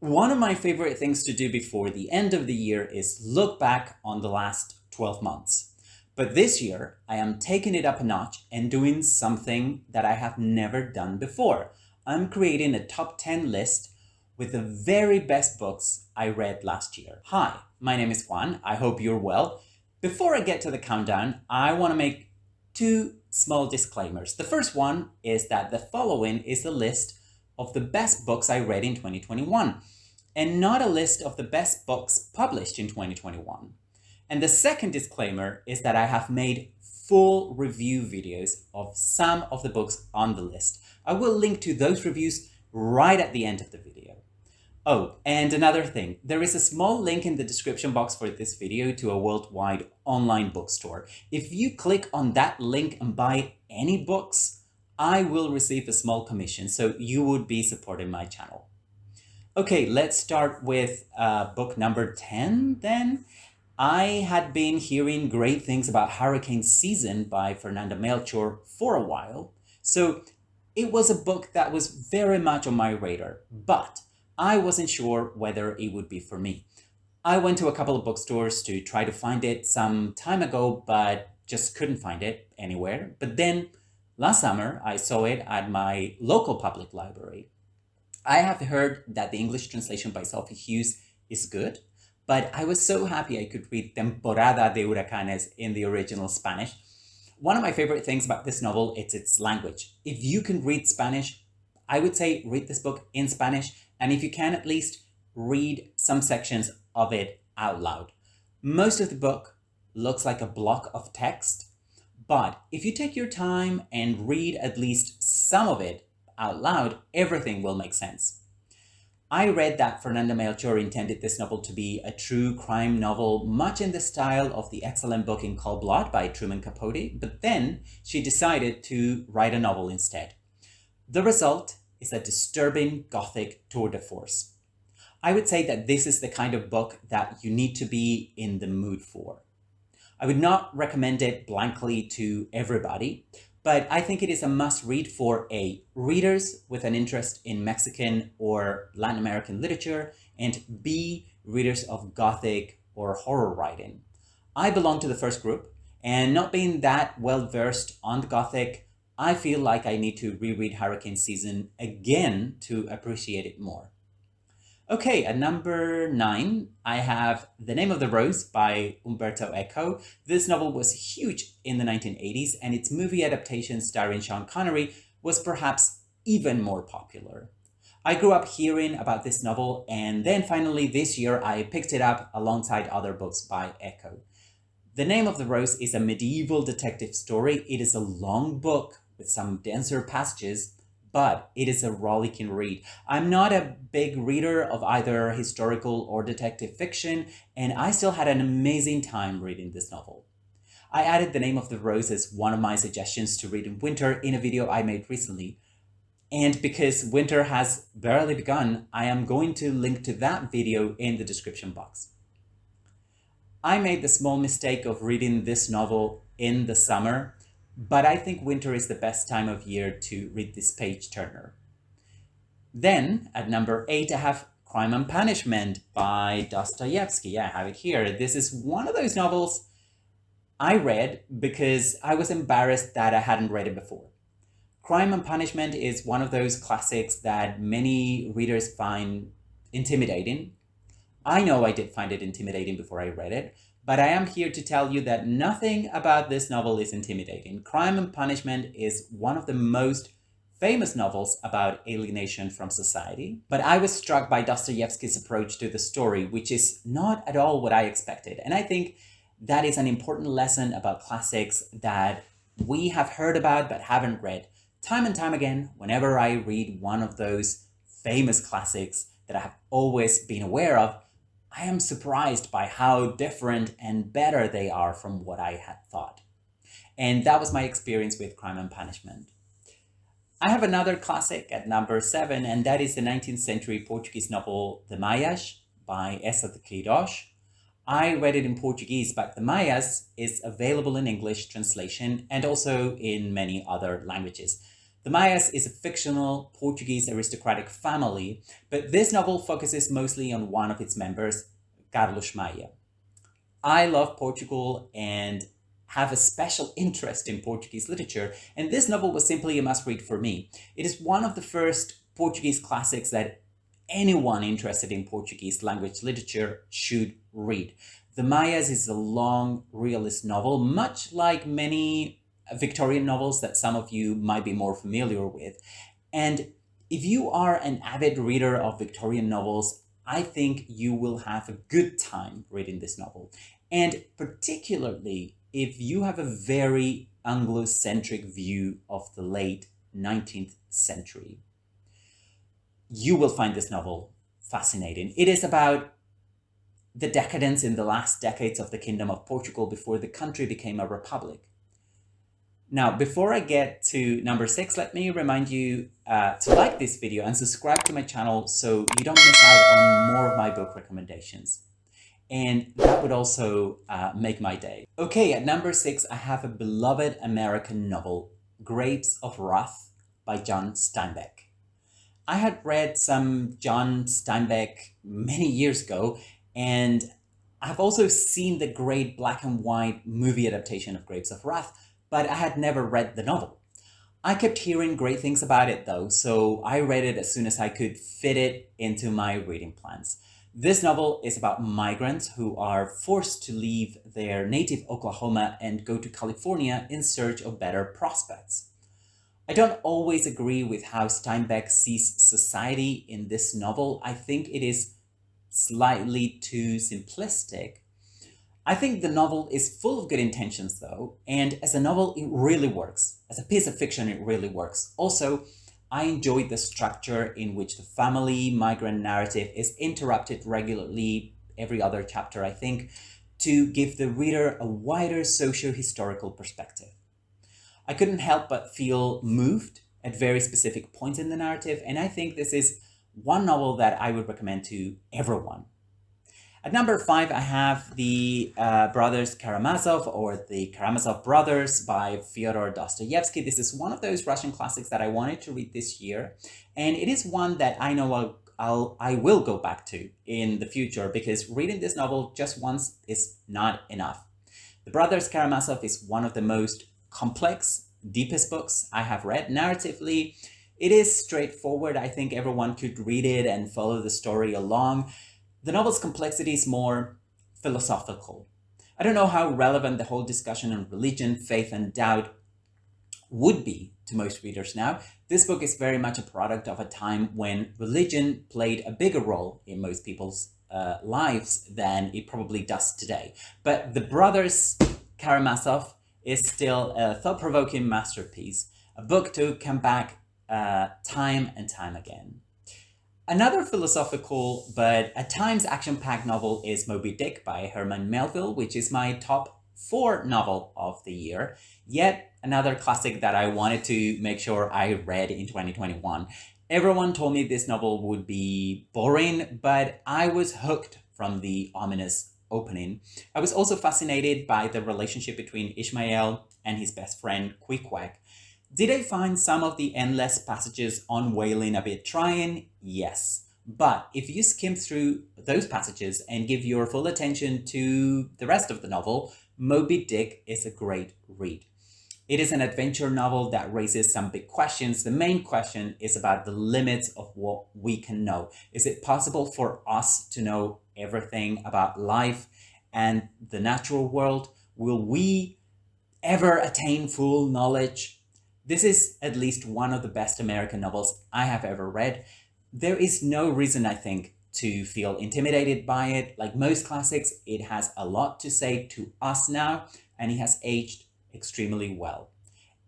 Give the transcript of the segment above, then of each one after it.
One of my favorite things to do before the end of the year is look back on the last 12 months. But this year, I am taking it up a notch and doing something that I have never done before. I'm creating a top 10 list with the very best books I read last year. Hi, my name is Juan. I hope you're well. Before I get to the countdown, I want to make two small disclaimers. The first one is that the following is a list of the best books I read in 2021 and not a list of the best books published in 2021. And the second disclaimer is that I have made full review videos of some of the books on the list. I will link to those reviews right at the end of the video. Oh, and another thing, there is a small link in the description box for this video to a worldwide online bookstore. If you click on that link and buy any books, I will receive a small commission, so you would be supporting my channel. Okay, let's start with book number 10 then. I had been hearing great things about Hurricane Season by Fernanda Melchor for a while, so it was a book that was very much on my radar, but I wasn't sure whether it would be for me. I went to a couple of bookstores to try to find it some time ago, but just couldn't find it anywhere. But then last summer, I saw it at my local public library. I have heard that the English translation by Sophie Hughes is good, but I was so happy I could read Temporada de Huracanes in the original Spanish. One of my favorite things about this novel is its language. If you can read Spanish, I would say read this book in Spanish, and if you can, at least read some sections of it out loud. Most of the book looks like a block of text, but if you take your time and read at least some of it out loud, everything will make sense. I read that Fernanda Melchor intended this novel to be a true crime novel, much in the style of the excellent book In Cold Blood by Truman Capote, but then she decided to write a novel instead. The result is a disturbing Gothic tour de force. I would say that this is the kind of book that you need to be in the mood for. I would not recommend it blankly to everybody, but I think it is a must-read for A, readers with an interest in Mexican or Latin American literature, and B, readers of Gothic or horror writing. I belong to the first group, and not being that well-versed on the Gothic, I feel like I need to reread Hurricane Season again to appreciate it more. Okay, at number 9, I have The Name of the Rose by Umberto Eco. This novel was huge in the 1980s, and its movie adaptation starring Sean Connery was perhaps even more popular. I grew up hearing about this novel, and then finally this year I picked it up alongside other books by Eco. The Name of the Rose is a medieval detective story. It is a long book with some denser passages, but it is a rollicking read. I'm not a big reader of either historical or detective fiction, and I still had an amazing time reading this novel. I added The Name of the Rose as one of my suggestions to read in winter in a video I made recently. And because winter has barely begun, I am going to link to that video in the description box. I made the small mistake of reading this novel in the summer, but I think winter is the best time of year to read this page turner. Then, at number 8, I have Crime and Punishment by Dostoevsky. I have it here. This is one of those novels I read because I was embarrassed that I hadn't read it before. Crime and Punishment is one of those classics that many readers find intimidating. I know I did find it intimidating before I read it, but I am here to tell you that nothing about this novel is intimidating. Crime and Punishment is one of the most famous novels about alienation from society, but I was struck by Dostoevsky's approach to the story, which is not at all what I expected. And I think that is an important lesson about classics that we have heard about but haven't read. Time and time again, whenever I read one of those famous classics that I have always been aware of, I am surprised by how different and better they are from what I had thought. And that was my experience with Crime and Punishment. I have another classic at number 7, and that is the 19th century Portuguese novel The Mayas by Essa de Queiroz. I read it in Portuguese, but The Mayas is available in English translation and also in many other languages. The Maias is a fictional Portuguese aristocratic family, but this novel focuses mostly on one of its members, Carlos Maia. I love Portugal and have a special interest in Portuguese literature, and this novel was simply a must read for me. It is one of the first Portuguese classics that anyone interested in Portuguese language literature should read. The Mayas is a long realist novel, much like many Victorian novels that some of you might be more familiar with. And if you are an avid reader of Victorian novels, I think you will have a good time reading this novel. And particularly if you have a very Anglo-centric view of the late 19th century, you will find this novel fascinating. It is about the decadence in the last decades of the Kingdom of Portugal before the country became a republic. Now, before I get to number 6, let me remind you to like this video and subscribe to my channel so you don't miss out on more of my book recommendations. And that would also make my day. Okay, at number 6, I have a beloved American novel, Grapes of Wrath by John Steinbeck. I had read some John Steinbeck many years ago, and I've also seen the great black and white movie adaptation of Grapes of Wrath, but I had never read the novel. I kept hearing great things about it though, so I read it as soon as I could fit it into my reading plans. This novel is about migrants who are forced to leave their native Oklahoma and go to California in search of better prospects. I don't always agree with how Steinbeck sees society in this novel. I think it is slightly too simplistic. I think the novel is full of good intentions though, and as a novel it really works. As a piece of fiction it really works. Also, I enjoyed the structure in which the family migrant narrative is interrupted regularly every other chapter, I think, to give the reader a wider socio-historical perspective. I couldn't help but feel moved at very specific points in the narrative, and I think this is one novel that I would recommend to everyone. At number 5, I have the Brothers Karamazov, or the Karamazov Brothers by Fyodor Dostoevsky. This is one of those Russian classics that I wanted to read this year, and it is one that I know I will go back to in the future, because reading this novel just once is not enough. The Brothers Karamazov is one of the most complex, deepest books I have read. Narratively, it is straightforward. I think everyone could read it and follow the story along. The novel's complexity is more philosophical. I don't know how relevant the whole discussion on religion, faith, and doubt would be to most readers now. This book is very much a product of a time when religion played a bigger role in most people's lives than it probably does today. But The Brothers Karamazov is still a thought-provoking masterpiece, a book to come back time and time again. Another philosophical but at times action-packed novel is Moby Dick by Herman Melville, which is my top 4 novel of the year. Yet another classic that I wanted to make sure I read in 2021. Everyone told me this novel would be boring, but I was hooked from the ominous opening. I was also fascinated by the relationship between Ishmael and his best friend Queequeg. Did I find some of the endless passages on whaling a bit trying? Yes. But if you skim through those passages and give your full attention to the rest of the novel, Moby Dick is a great read. It is an adventure novel that raises some big questions. The main question is about the limits of what we can know. Is it possible for us to know everything about life and the natural world? Will we ever attain full knowledge? This is at least one of the best American novels I have ever read. There is no reason, I think, to feel intimidated by it. Like most classics, it has a lot to say to us now, and it has aged extremely well.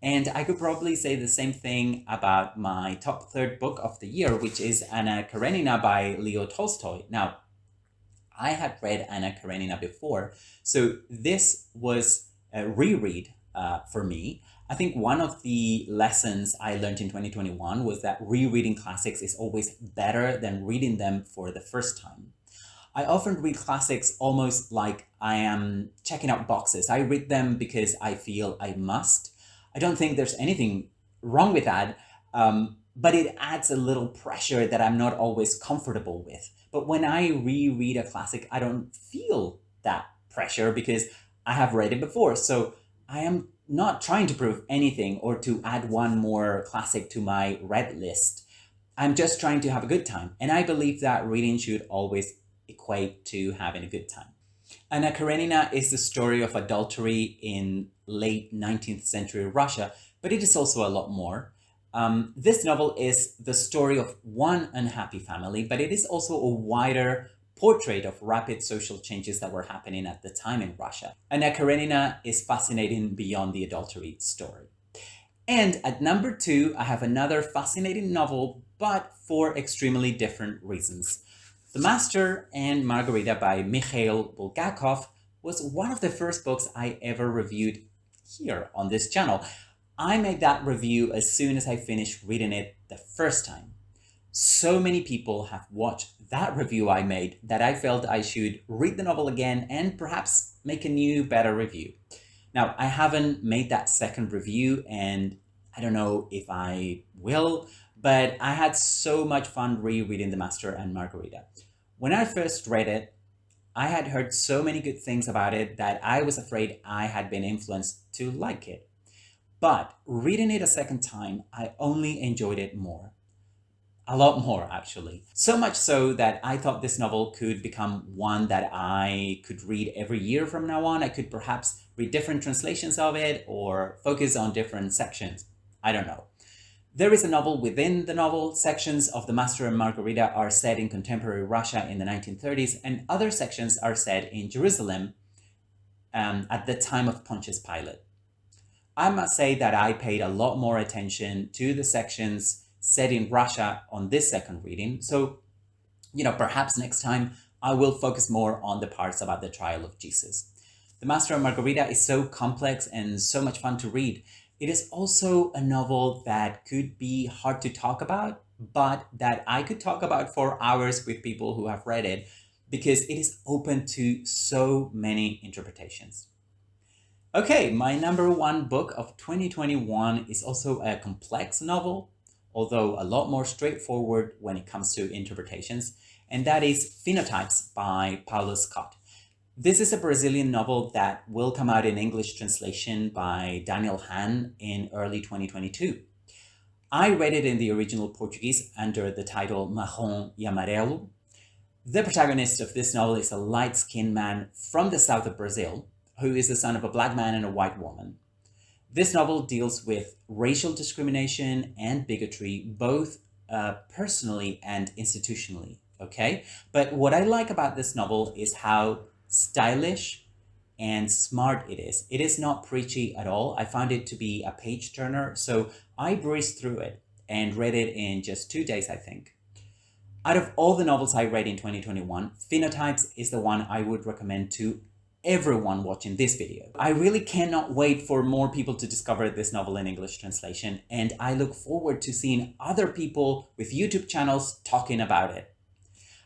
And I could probably say the same thing about my top 3rd book of the year, which is Anna Karenina by Leo Tolstoy. Now, I had read Anna Karenina before, so this was a reread for me. I think one of the lessons I learned in 2021 was that rereading classics is always better than reading them for the first time. I often read classics almost like I am checking out boxes. I read them because I feel I must. I don't think there's anything wrong with that. But it adds a little pressure that I'm not always comfortable with. But when I reread a classic, I don't feel that pressure because I have read it before. So I am not trying to prove anything or to add one more classic to my read list. I'm just trying to have a good time. And I believe that reading should always equate to having a good time. Anna Karenina is the story of adultery in late 19th century Russia, but it is also a lot more. This novel is the story of one unhappy family, but it is also a wider portrait of rapid social changes that were happening at the time in Russia. Anna Karenina is fascinating beyond the adultery story. And at number 2, I have another fascinating novel, but for extremely different reasons. The Master and Margarita by Mikhail Bulgakov was one of the first books I ever reviewed here on this channel. I made that review as soon as I finished reading it the first time. So many people have watched that review I made that I felt I should read the novel again and perhaps make a new, better review. Now, I haven't made that second review and I don't know if I will, but I had so much fun rereading The Master and Margarita. When I first read it, I had heard so many good things about it that I was afraid I had been influenced to like it. But reading it a second time, I only enjoyed it more. A lot more, actually. So much so that I thought this novel could become one that I could read every year from now on. I could perhaps read different translations of it or focus on different sections. I don't know. There is a novel within the novel. Sections of The Master and Margarita are set in contemporary Russia in the 1930s, and other sections are set in Jerusalem at the time of Pontius Pilate. I must say that I paid a lot more attention to the sections set in Russia on this second reading. So, perhaps next time I will focus more on the parts about the trial of Jesus. The Master and Margarita is so complex and so much fun to read. It is also a novel that could be hard to talk about, but that I could talk about for hours with people who have read it because it is open to so many interpretations. Okay, my number 1 book of 2021 is also a complex novel, although a lot more straightforward when it comes to interpretations, and that is Phenotypes by Paulo Scott. This is a Brazilian novel that will come out in English translation by Daniel Han in early 2022. I read it in the original Portuguese under the title Marrom e Amarelo. The protagonist of this novel is a light-skinned man from the south of Brazil, who is the son of a black man and a white woman. This novel deals with racial discrimination and bigotry, both personally and institutionally, okay? But what I like about this novel is how stylish and smart it is. It is not preachy at all. I found it to be a page turner, so I breezed through it and read it in just 2 days, I think. Out of all the novels I read in 2021, Phenotypes is the one I would recommend to everyone watching this video. I really cannot wait for more people to discover this novel in English translation, and I look forward to seeing other people with YouTube channels talking about it.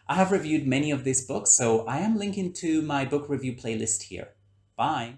I have reviewed many of these books, so I am linking to my book review playlist here. Bye!